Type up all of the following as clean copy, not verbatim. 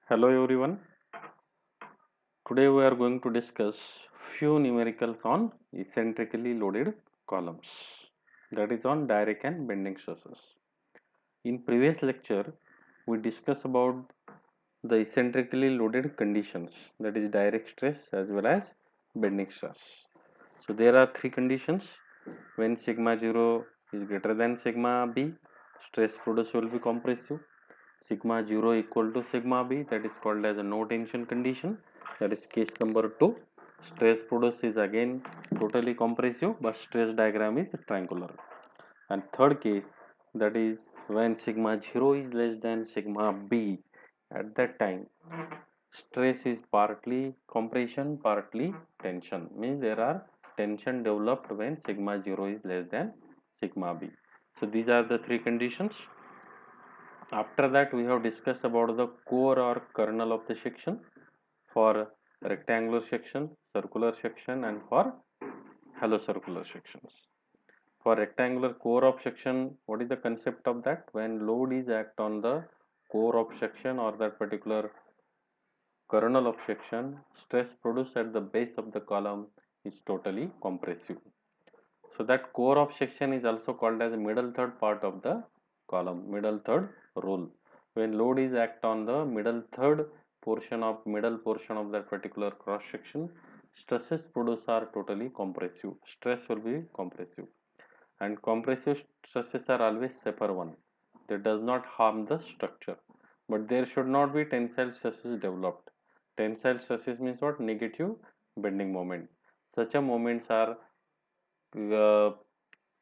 Hello everyone. Today we are going to discuss few numericals on eccentrically loaded columns. That is on direct and bending stresses. In previous lecture, we discussed about the eccentrically loaded conditions, that is direct stress as well as bending stress. So there are three conditions. When sigma 0 is greater than sigma b, stress produced will be compressive. Sigma 0 equal to sigma b, that is called as a no tension condition, that is case number 2. Stress produced is again totally compressive but stress diagram is triangular. And third case, that is when sigma 0 is less than sigma b, at that time stress is partly compression partly tension, means there are tension developed when sigma 0 is less than sigma b. So these are the three conditions. After that, we have discussed about the core or kernel of the section for rectangular section, circular section, and for hollow circular sections. For rectangular core of section, what is the concept of that? When load is act on the core of section or that particular kernel of section, stress produced at the base of the column is totally compressive. So that core of section is also called as middle third part of the column, middle third rule. When load is act on the middle portion of that particular cross section, stresses produced are totally compressive. Stress will be compressive, and compressive stresses are always safer one. They does not harm the structure, but there should not be tensile stresses developed. Tensile stresses means what? Negative bending moment. Such a moments are uh,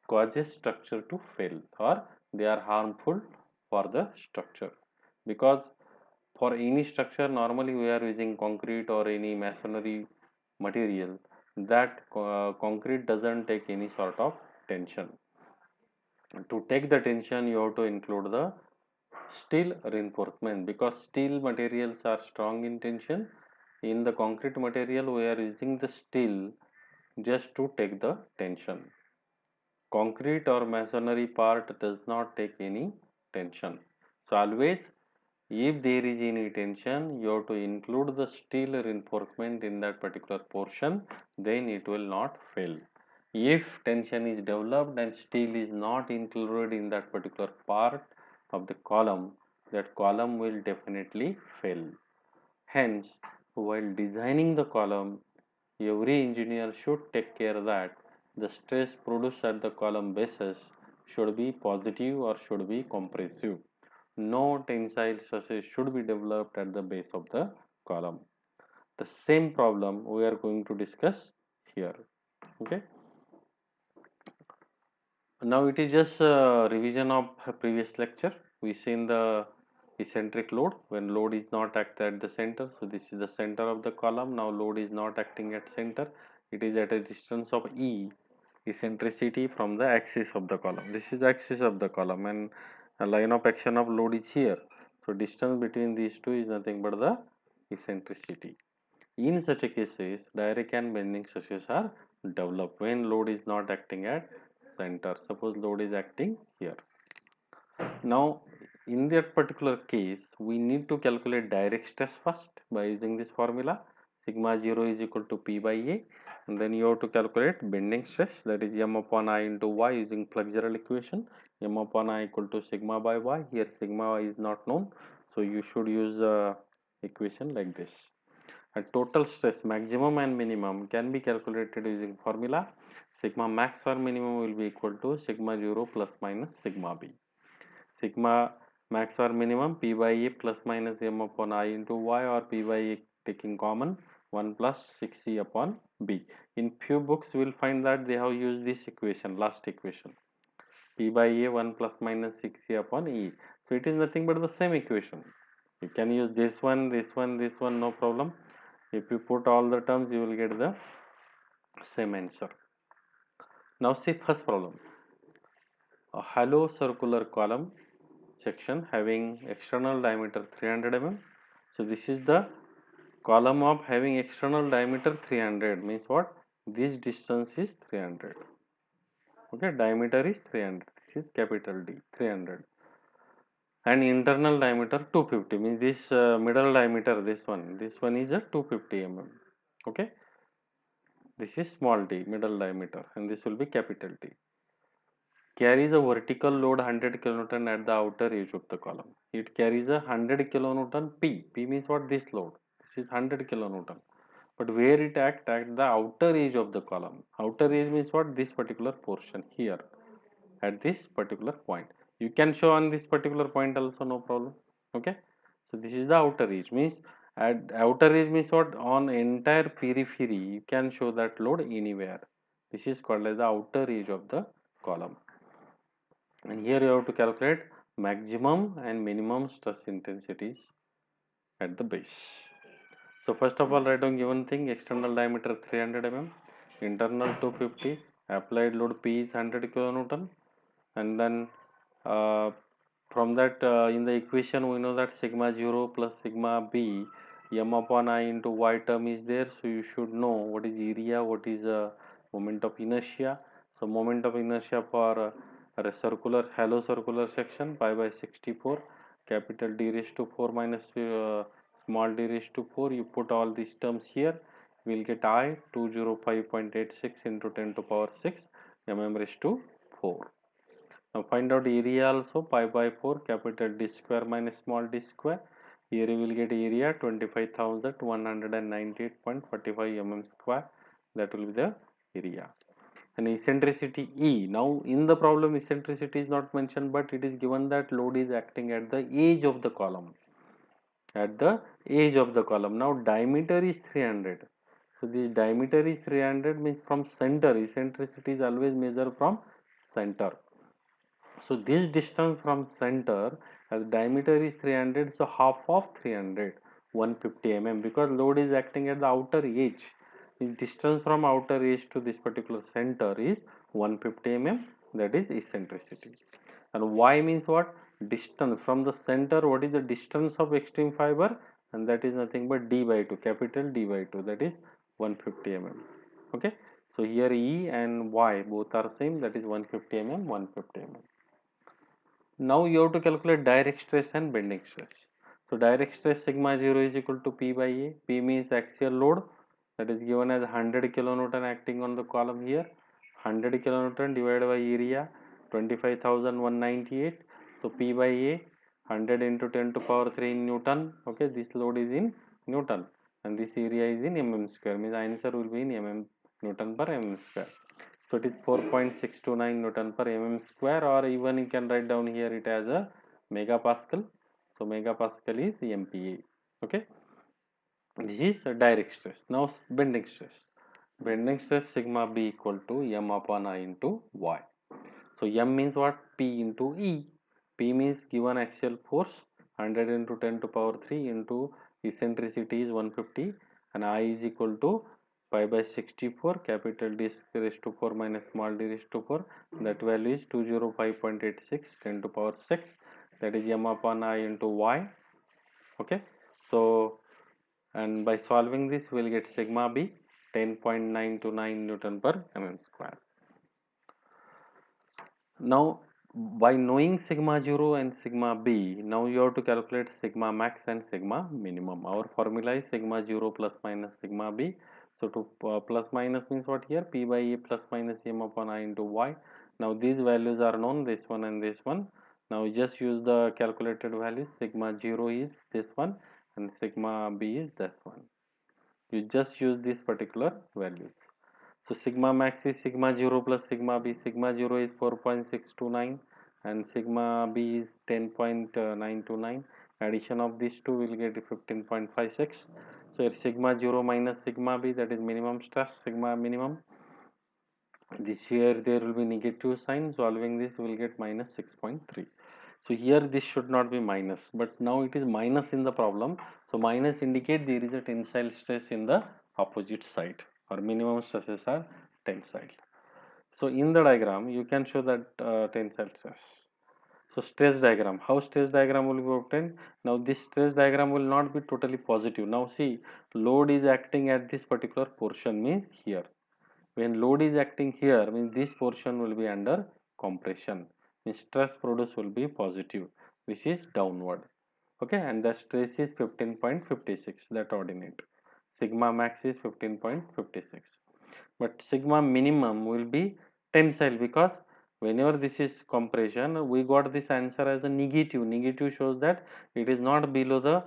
causes structure to fail, or they are harmful for the structure, because for any structure normally we are using concrete or any masonry material, that concrete doesn't take any sort of tension. To take the tension you have to include the steel reinforcement, because steel materials are strong in tension. In the concrete material we are using the steel just to take the tension. Concrete or masonry part does not take any tension. So always, if there is any tension, you have to include the steel reinforcement in that particular portion, then it will not fail. If tension is developed and steel is not included in that particular part of the column, that column will definitely fail. Hence, while designing the column, every engineer should take care that the stress produced at the column bases should be positive or should be compressive. No tensile stresses should be developed at the base of the column. The same problem we are going to discuss here. Okay. Now it is just a revision of a previous lecture. We seen the eccentric load when load is not acting at the center. So this is the center of the column. Now load is not acting at center. It is at a distance of E, eccentricity from the axis of the column. This is the axis of the column and a line of action of load is here. So distance between these two is nothing but the eccentricity. In such a cases, direct and bending stresses are developed when load is not acting at center. Suppose load is acting here. Now, in that particular case, we need to calculate direct stress first by using this formula. Sigma 0 is equal to P by A, and then you have to calculate bending stress, that is M upon I into Y using flexural equation. M upon I equal to sigma by Y. Here sigma is not known, so you should use the equation like this. A total stress maximum and minimum can be calculated using formula. Sigma max or minimum will be equal to sigma 0 plus minus sigma b. Sigma max or minimum P by A plus minus M upon I into Y, or P by A taking common 1 plus 6C upon B. In few books we will find that they have used this equation, last equation. P by A 1 plus minus 6C upon E. So it is nothing but the same equation. You can use this one, no problem. If you put all the terms, you will get the same answer. Now see first problem. A hollow circular column section having external diameter 300 mm. So this is the column of having external diameter 300, means what? This distance is 300. Okay, diameter is 300. This is capital D, 300. and internal diameter 250, means this middle diameter, this one is a 250 mm. Okay, this is small d, middle diameter, and this will be capital T. Carries a vertical load 100 kilonewton at the outer edge of the column. It carries a 100 kilonewton P. P means what? This load. This is 100 kilonewton. But where it act at the outer edge of the column. Outer edge means what? This particular portion here at this particular point. You can show on this particular point also, no problem. Okay. So this is the outer edge, means at outer edge means what? On entire periphery you can show that load anywhere. This is called as the outer edge of the column. And here you have to calculate maximum and minimum stress intensities at the base. So first of all, write down given thing: external diameter 300 mm, internal 250, applied load P is 100 kilonewton, and then uh, from that in the equation we know that sigma 0 plus sigma b, m upon I into y term is there. So you should know what is area, what is moment of inertia. So moment of inertia for a circular, hollow circular section, pi by 64, capital D raised to 4 minus small d raised to 4. You put all these terms here, we will get I 205.86 into 10 to power 6 mm raised to 4. Now find out area also, pi by 4, capital D square minus small d square. Here you will get area 25,198.45 mm square. That will be the area. And eccentricity E. Now in the problem eccentricity is not mentioned, but it is given that load is acting at the edge of the column. At the edge of the column. Now diameter is 300. So this diameter is 300 means from center. Eccentricity is always measured from center. So this distance from center, as diameter is 300, so half of 300, 150 mm, because load is acting at the outer edge. The distance from outer edge to this particular center is 150 mm, that is eccentricity. And y means what? Distance from the center. What is the distance of extreme fiber? And that is nothing but d by 2, capital D by 2, that is 150 mm. Okay. So here E and Y both are same, that is 150 mm, 150 mm. Now you have to calculate direct stress and bending stress. So direct stress sigma 0 is equal to P by A. P means axial load, that is given as 100 kilonewton acting on the column here. 100 kilonewton divided by area 25,198. So P by A, 100 into 10 to power 3 in Newton. Okay, this load is in Newton and this area is in mm square, means answer will be in mm Newton per mm square. So it is 4.629 Newton per mm square, or even you can write down here it as a megapascal. So megapascal is MPa. Okay, this is a direct stress. Now bending stress. Bending stress sigma b equal to m upon I into y. So m means what? P into E. P means given axial force 100 into 10 to power 3 into eccentricity is 150, and I is equal to pi by 64, capital D raised to 4 minus small d raised to 4. That value is 205.86 10 to power 6, that is m upon I into y. Okay, so and by solving this we will get sigma b 10.929 Newton per mm square. Now by knowing sigma 0 and sigma b, now you have to calculate sigma max and sigma minimum. Our formula is sigma 0 plus minus sigma b. So to plus minus means what here? P by A plus minus m upon I into y. Now these values are known, this one and this one. Now just use the calculated values. Sigma 0 is this one and sigma b is this one. You just use these particular values. So sigma max is sigma 0 plus sigma b. Sigma 0 is 4.629 and sigma b is 10.929. Addition of these two will get 15.56. So here sigma 0 minus sigma b, that is minimum stress, sigma minimum. This here there will be negative sign. Solving this we will get minus 6.3. So here this should not be minus, but now it is minus in the problem. So minus indicate there is a tensile stress in the opposite side, or minimum stresses are tensile. So in the diagram you can show that tensile stress. So stress diagram, how stress diagram will be obtained? Now this stress diagram will not be totally positive. Now see, load is acting at this particular portion, means here. When load is acting here, means this portion will be under compression, means stress produced will be positive. this is downward. Okay, and the stress is 15.56, that ordinate. Sigma max is 15.56, but sigma minimum will be tensile, because whenever this is compression, we got this answer as a negative. Negative shows that it is not below the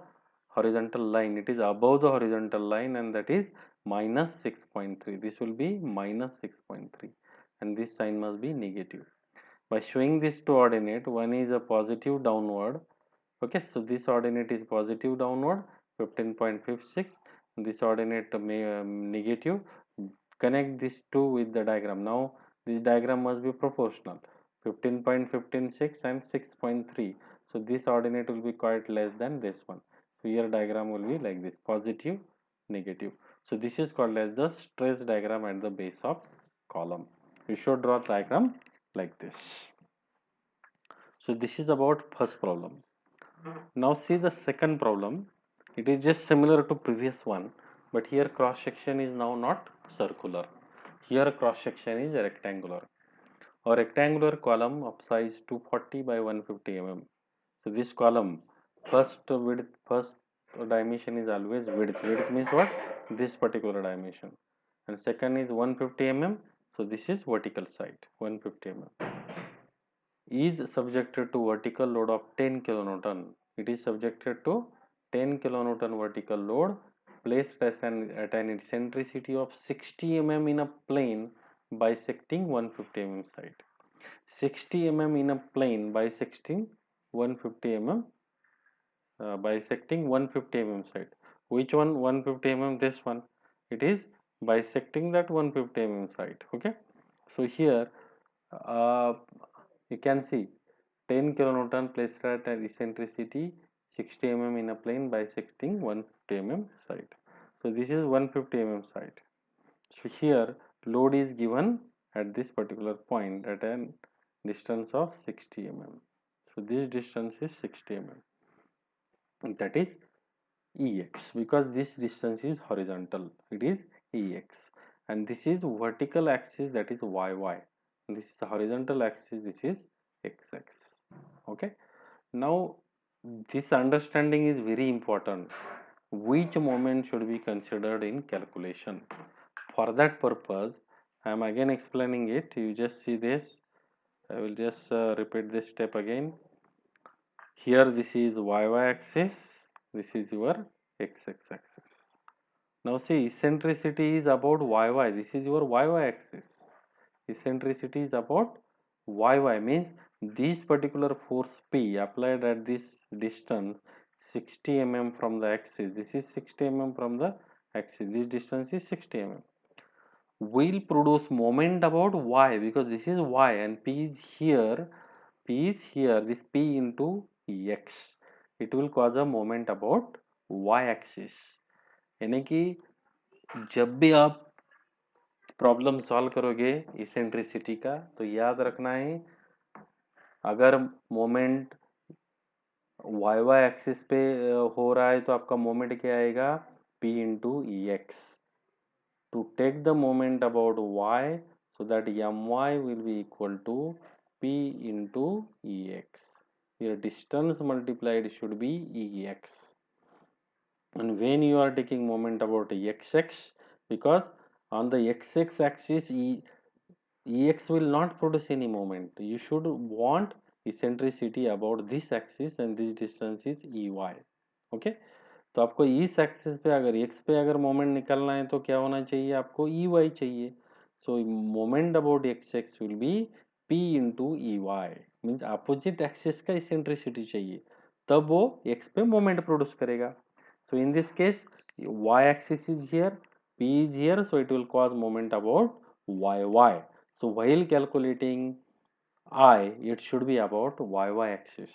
horizontal line, it is above the horizontal line, and that is minus 6.3. This will be minus 6.3, and this sign must be negative. By showing these two ordinate, one is a positive downward. Okay, so this ordinate is positive downward 15.56, this ordinate negative. Connect these two with the diagram. Now this diagram must be proportional, 15.156 and 6.3. So this ordinate will be quite less than this one. So here diagram will be like this, positive, negative. So this is called as the stress diagram at the base of column. You should draw diagram like this. So this is about first problem. Now see the second problem. It is just similar to previous one, but here cross section is now not circular. Here cross section is rectangular. A rectangular column of size 240 by 150 mm. So this column, first dimension is always width. Width means what? This particular dimension. And second is 150 mm. So this is vertical side, 150 mm. Is subjected to vertical load of 10 kilonewton. It is subjected to 10 kilonewton vertical load placed at an eccentricity of 60 mm in a plane bisecting 150 mm side. 60 mm in a plane bisecting 150 mm, bisecting 150 mm side. Which one? 150 mm, this one. It is bisecting that 150 mm side. Okay, so here uh, you can see 10 kilonewton placed at an eccentricity 60 mm in a plane bisecting 150 mm side. So this is 150 mm side. So here load is given at this particular point at a distance of 60 mm. So this distance is 60 mm. And that is Ex, because this distance is horizontal. It is Ex, and this is vertical axis, that is YY. And this is the horizontal axis. This is XX. Okay. Now this understanding is very important. Which moment should be considered in calculation? For that purpose, I am again explaining it. You just see this. I will just repeat this step again. Here this is YY axis. This is your XX axis. Now see, eccentricity is about YY. This is your YY axis. Eccentricity is about YY, means this particular force P applied at this distance 60 mm from the axis. This is 60 mm from the axis. This distance is 60 mm. Will produce moment about Y, because this is Y and P is here. P is here. This P into X. It will cause a moment about Y axis. यानी कि जब भी आप problem solve करोगे eccentricity का, तो याद रखना है अगर मोमेंट वाई वाई एक्सिस पे हो रहा है तो आपका मोमेंट क्या आएगा? P into e x. To take the moment about y, so that my will be equal to P into Ex. Your distance multiplied should be Ex. And when you are taking moment about xx, because on the xx axis Ex will not produce any moment. You should want eccentricity about this axis, and this distance is Ey. Okay, तो आपको इस axis पे अगर x पे अगर moment निकालना है तो क्या होना चाहिए? आपको Ey चाहिए. So moment about xx will be P into e y. Means opposite axis का इसेंट्रिसिटी चाहिए, तब वो x पे मोमेंट प्रोड्यूस करेगा. So in this case, y-axis is here, P is here, so it will cause moment about y. So while calculating I, it should be about y axis.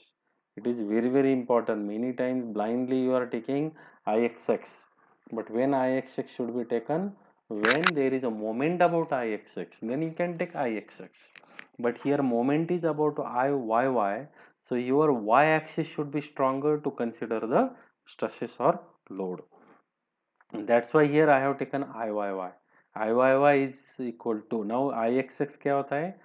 It is very important. Many times blindly you are taking Ixx, but when Ixx should be taken when there is a moment about Ixx, then you can take Ixx. But here moment is about Iyy, so your y axis should be stronger to consider the stresses or load. That's why here I have taken Iyy. Iyy is equal to, now Ixx क्या होता है?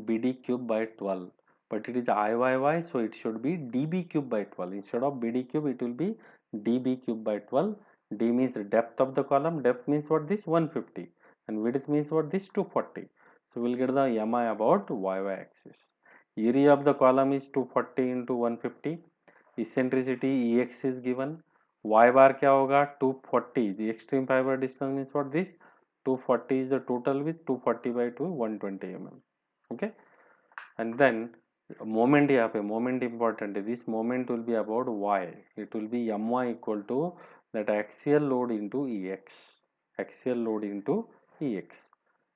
BD cube by 12. but it is Iyy, so it should be dB cube by 12. Instead of BD cube, it will be dB cube by 12. D means depth of the column. Depth means what? This 150, and width means what? This 240. So we'll get the Mi about YY axis. Area of the column is 240 into 150. Eccentricity Ex is given. Y bar क्या होगा? 240. The extreme fiber distance means what? This 240 is the total width. 240 by 2, 120 mm. Okay, and then moment, यहाँ पे moment important है. This moment will be about y. It will be My equal to that axial load into Ex. Axial load into Ex.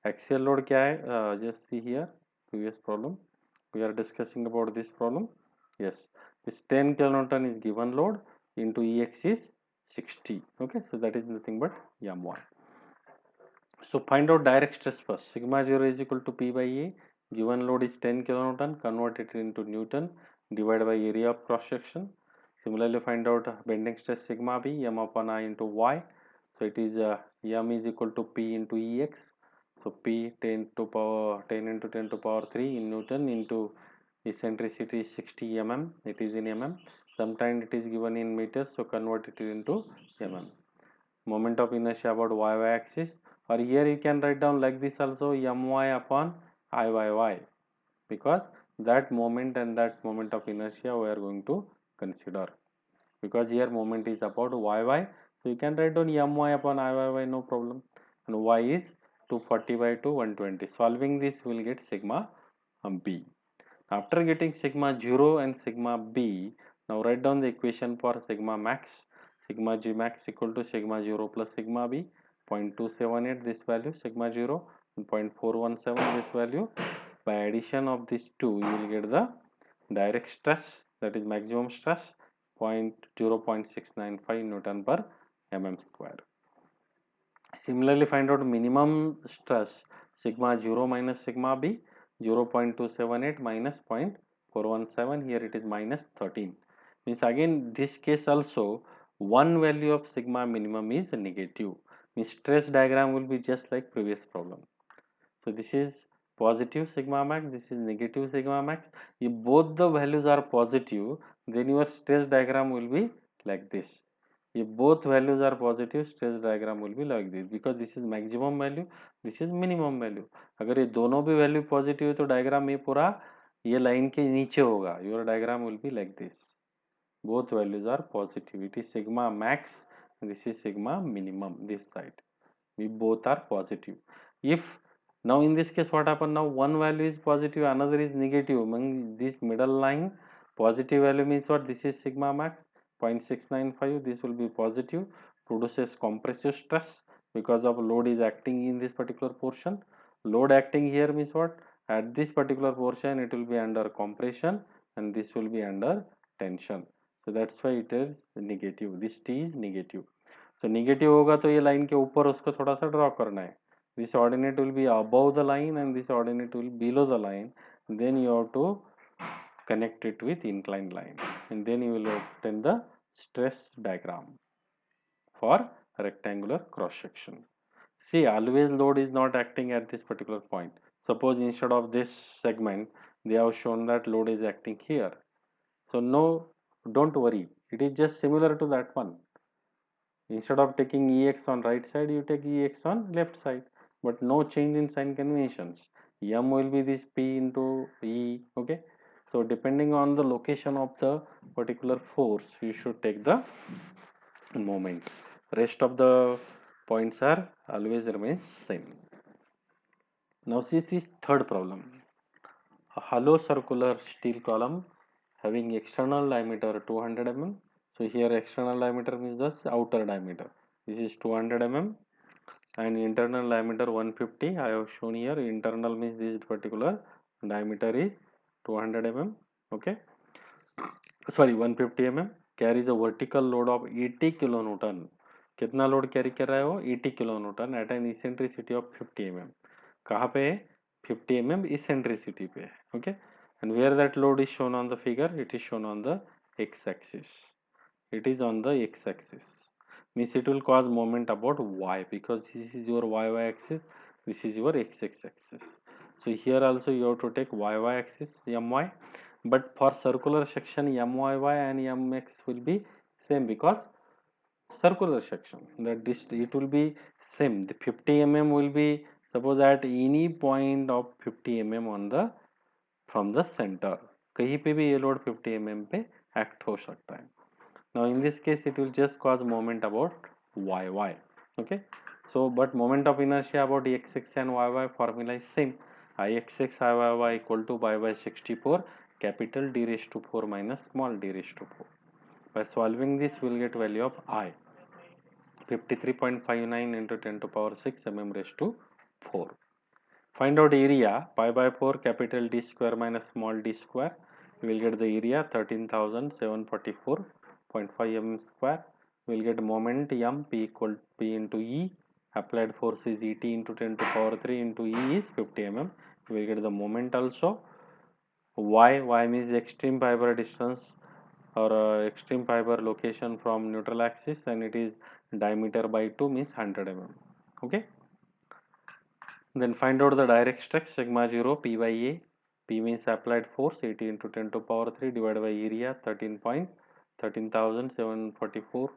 Axial load क्या है? Just see here, previous problem. We are discussing about this problem. Yes, this 10 kilonewton is given load into Ex is 60. Okay, so that is nothing but My. So find out direct stress first. Sigma 0 is equal to P by A. Given load is 10 kilonewton. Convert it into Newton divided by area of cross section. Similarly, find out bending stress sigma B, M upon I into Y. So it is M is equal to P into Ex. So P 10 to power 10 into 10 to power 3 in Newton into eccentricity is 60 mm. It is in mm. Sometimes it is given in meters. So convert it into mm. Moment of inertia about y axis, or here you can write down like this also, My upon Iyy, because that moment and that moment of inertia we are going to consider, because here moment is about Yy, so you can write down My upon Iyy, no problem, and y is 240 by 2, 120. Solving this we will get sigma B. After getting sigma 0 and sigma B, now write down the equation for sigma max. Sigma G max equal to sigma 0 plus sigma B, 0.278 this value, sigma 0, and 0.417 this value. By addition of these two, you will get the direct stress, that is maximum stress, 0.695 Newton per mm square. Similarly, find out minimum stress, sigma 0 minus sigma B, 0.278 minus 0.417, here it is minus 13. Means again this case also one value of sigma minimum is negative. Means stress diagram will be just like previous problem. So this is positive sigma max, this is negative sigma max. If both the values are positive, then your stress diagram will be like this. If both values are positive, stress diagram will be like this, because this is maximum value, this is minimum value. अगर ये दोनों भी value positive है तो diagram ये पूरा ये line के नीचे होगा. Your diagram will be like this. Both values are positive. It is sigma max, this is sigma minimum. This side, we both are positive. If now in this case what happened, now one value is positive, another is negative, among this middle line positive value means what? This is sigma max 0.695, this will be positive, produces compressive stress because of load is acting in this particular portion. Load acting here means what? At this particular portion it will be under compression and this will be under tension, so that's why it is negative. This T is negative. So negative होगा तो ये line के ऊपर उसको थोड़ा सा draw करना है. This ordinate will be above the line and this ordinate will be below the line. Then you have to connect it with inclined line, and then you will obtain the stress diagram for rectangular cross section. See, always load is not acting at this particular point. Suppose instead of this segment they have shown that load is acting here. So no, don't worry, it is just similar to that one. Instead of taking Ex on right side, you take Ex on left side, but no change in sign conventions. M will be this P into E, okay? So depending on the location of the particular force, you should take the moment. Rest of the points are always remains same. Now see this third problem. A hollow circular steel column having external diameter 200 mm. So here external diameter means the outer diameter. This is 200 mm and internal diameter 150. I have shown here. Internal means this particular diameter is 200 mm. Okay, sorry 150 mm. Carries a vertical load of 80 kilonewton. कितना load carry कर रहा है वो? 80 kilonewton at an eccentricity of 50 mm. कहाँ पे है? 50 mm eccentricity पे. Okay, and where that load is shown on the figure, it is shown on the x-axis. It is on the x-axis, means it will cause moment about y, because this is your y axis, this is your x axis. So here also you have to take y axis My, but for circular section MYY and MX will be same because circular section, that this it will be same. The 50 mm will be suppose at any point of 50 mm on the from the center, कहीं पे भी ये load 50 mm पे act हो सकता है. Now in this case it will just cause moment about yy. Okay, so but moment of inertia about xx and yy formula is same. Ixx Iyy equal to y by 64 capital D raised to 4 minus small d raised to 4. By solving this we will get value of I 53.59 into 10 to power 6 mm raised to 4. Find out area pi by 4 capital D square minus small d square. We will get the area 13,744.5 mm square. We will get moment m p equal p into e. Applied force is et into 10 to power 3 into e is 50 mm. We will get the moment also. Y means extreme fiber distance or extreme fiber location from neutral axis, and it is diameter by 2 means 100 mm. Okay. Then find out the direct stress sigma 0 P by A. P means applied force 80 into 10 to power 3 divided by area 13,744.5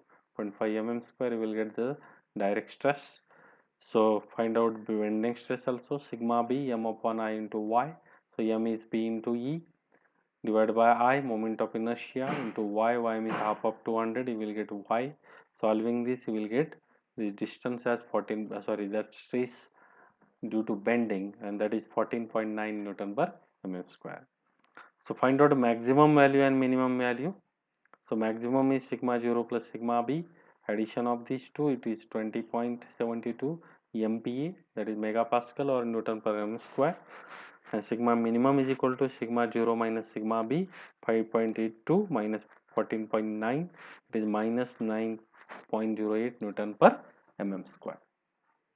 mm square. You will get the direct stress. So find out the bending stress also, sigma B m upon I into y. So m is P into E divided by I, moment of inertia, into y means half of 200, you will get y. Solving this you will get the distance as 14 that stress due to bending, and that is 14.9 Newton per mm square. So find out maximum value and minimum value. So maximum is sigma 0 plus sigma b. Addition of these two, it is 20.72 MPa, that is megapascal or Newton per mm square. And sigma minimum is equal to sigma 0 minus sigma b, 5.82 minus 14.9, it is minus 9.08 Newton per mm square.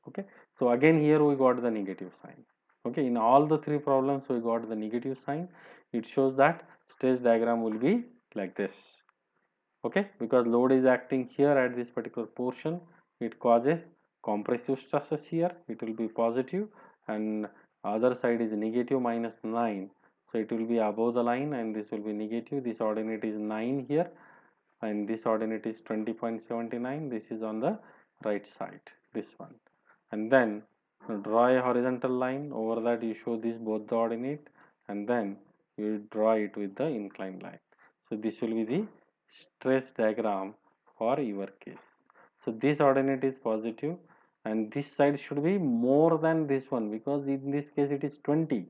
Okay, so again here we got the negative sign. Okay, in all the three problems we got the negative sign. It shows that stress diagram will be like this. Okay, because load is acting here at this particular portion, it causes compressive stresses here, it will be positive, and other side is negative minus 9, so it will be above the line, and this will be negative. This ordinate is 9 here, and this ordinate is 20.79. This is on the right side, this one. And then draw a horizontal line over that, you show this both the ordinate, and then you draw it with the inclined line. So this will be the stress diagram for your case. So this ordinate is positive, and this side should be more than this one, because in this case it is 20.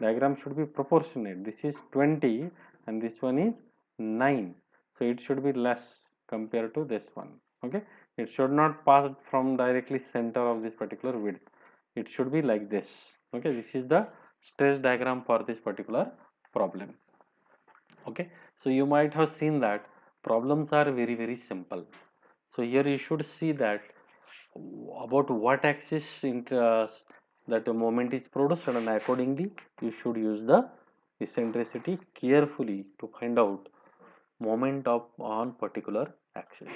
Diagram should be proportionate. This is 20 and this one is 9, so it should be less compared to this one. Okay, it should not pass from directly center of this particular width, it should be like this. Okay, this is the stress diagram for this particular problem. Okay, so you might have seen that problems are very simple. So here you should see that about what axis that a moment is produced, and accordingly you should use the eccentricity carefully to find out moment of on particular axis.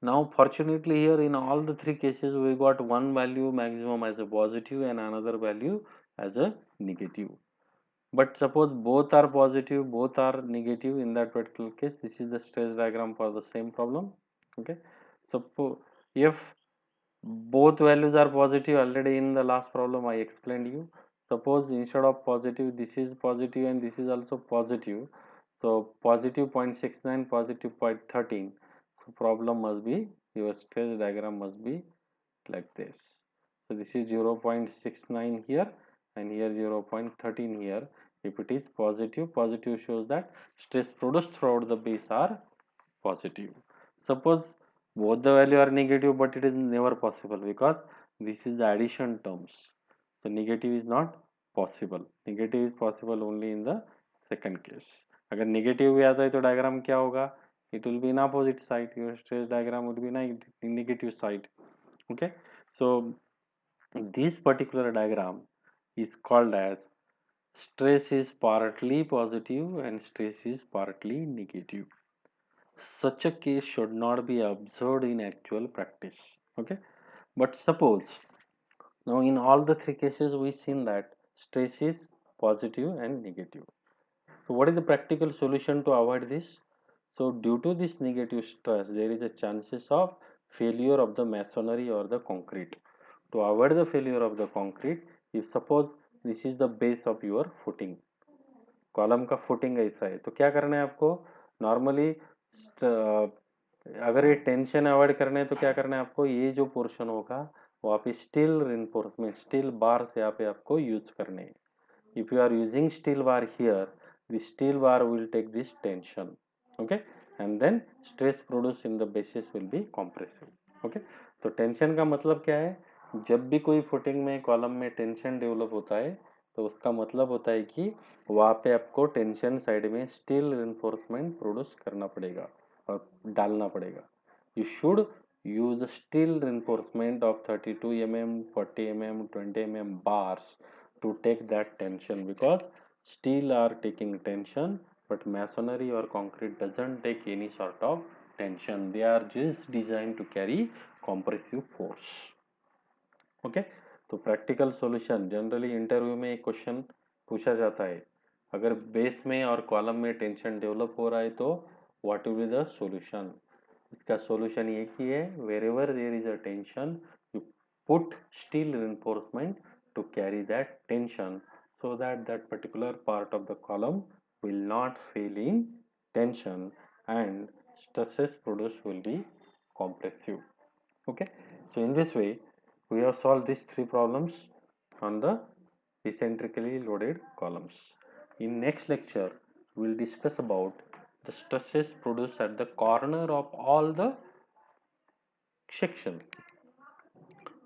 Now fortunately here in all the three cases we got one value maximum as a positive and another value as a negative. But suppose both are positive, both are negative, in that particular case this is the stress diagram for the same problem. Okay, suppose if both values are positive, already in the last problem I explained you, suppose instead of positive this is positive and this is also positive, so positive 0.69, positive 0.13, so problem must be, your stress diagram must be like this. So this is 0.69 here and here 0.13 here. If it is positive, positive shows that stress produced throughout the base are positive. Suppose both the value are negative, but it is never possible because this is the addition terms, so negative is not possible. Negative is possible only in the second case. अगर negative भी आता है तो diagram क्या होगा, it will be in opposite side, your stress diagram would be in negative side. Okay, so this particular diagram is called as stress is partly positive and stress is partly negative. Such a case should not be observed in actual practice. Okay, but suppose now in all the three cases we seen that stress is positive and negative. So what is the practical solution to avoid this? So due to this negative stress, there is a chances of failure of the masonry or the concrete. To avoid the failure of the concrete, if suppose this is the base of your footing, column का footing ऐसा है, तो क्या करना है आपको? Normally अगर ये टेंशन अवॉइड करना है तो क्या करना है आपको? ये जो पोर्शन होगा वहाँ पे स्टील रिइंफोर्समेंट, स्टील बार्स यहाँ पे आपको यूज करने हैं. If you are using steel bar here, the steel bar will take this tension, okay, and then stress produced in the basis will be compressive, okay. तो tension का मतलब क्या है? जब भी कोई फुटिंग में कॉलम में टेंशन डेवलप होता है तो उसका मतलब होता है कि वहाँ पे आपको टेंशन साइड में स्टील रिइंफोर्समेंट प्रोड्यूस करना पड़ेगा और डालना पड़ेगा. You should use steel reinforcement of 32 mm, 40 mm, 20 mm bars to take that tension, because steel are taking tension but masonry or concrete doesn't take any sort of tension. They are just designed to carry compressive force. Okay. तो practical solution, generally interview में एक question पूछा जाता है, अगर base में और column में टेंशन डेवलप हो रहा है तो what will be the solution? इसका सॉल्यूशन एक ही है, wherever there is a tension you put steel reinforcement to carry that tension so that that particular part of the column will not fail in tension and stresses produced will be compressive. Okay, so in this way we have solved these three problems on the eccentrically loaded columns. In next lecture we will discuss about the stresses produced at the corner of all the section.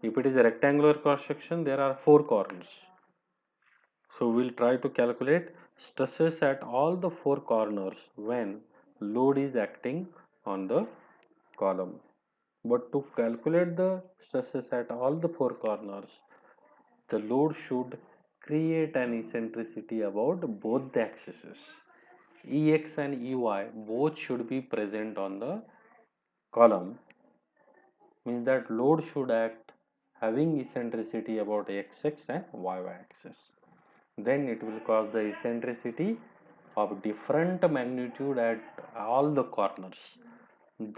If it is a rectangular cross section, there are four corners. So we'll try to calculate stresses at all the four corners when load is acting on the column. But to calculate the stresses at all the four corners, the load should create an eccentricity about both the axes. Ex and Ey both should be present on the column, means that load should act having eccentricity about x and y axis. Then it will cause the eccentricity of different magnitude at all the corners.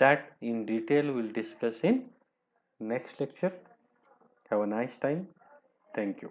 That in detail we'll discuss in next lecture. Have a nice time. Thank you.